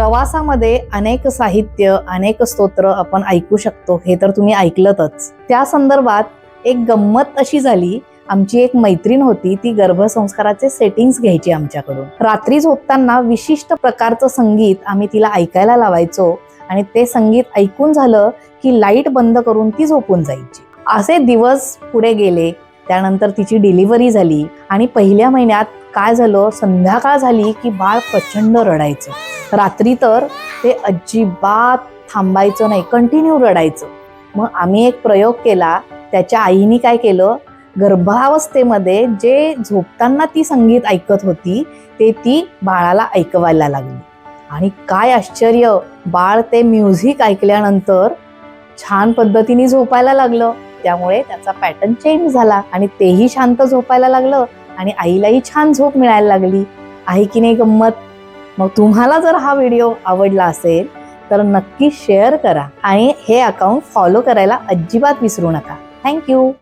प्रवासामध्ये अनेक साहित्य, अनेक स्तोत्र आपण ऐकू शकतो, हे तर तुम्ही ऐकलतच. त्या संदर्भात एक गंमत अशी झाली, आमची एक मैत्रीण होती, ती गर्भसंस्काराचे सेटिंग्स घ्यायची आमच्याकडून. रात्री झोपताना विशिष्ट प्रकारचं संगीत आम्ही तिला ऐकायला लावायचो आणि ते संगीत ऐकून झालं की लाईट बंद करून ती झोपून जायची. असे दिवस पुढे गेले. त्यानंतर तिची डिलिव्हरी झाली आणि पहिल्या महिन्यात काय झालं, संध्याकाळ झाली की बाळ प्रचंड रडायचं. रात्री तर ते अजिबात थांबायचं नाही, कंटिन्यू रडायचं. मग आम्ही एक प्रयोग केला. त्याच्या आईने काय केलं, गर्भावस्थेमध्ये जे झोपताना ती संगीत ऐकत होती ते ती बाळाला ऐकवायला लागली. आणि काय आश्चर्य, बाळ ते म्युझिक ऐकल्यानंतर छान पद्धतीने झोपायला लागलं. त्यामुळे त्याचा पॅटर्न चेंज झाला आणि तेही शांत झोपायला लागलं आणि आईलाही छान झोप मिळायला लागली. आहे की नाही गंमत? मग तुम्हाला जर हा व्हिडिओ आवडला असेल तर नक्की शेअर करा आणि हे अकाउंट फॉलो करायला अजिबात विसरू नका. थँक्यू.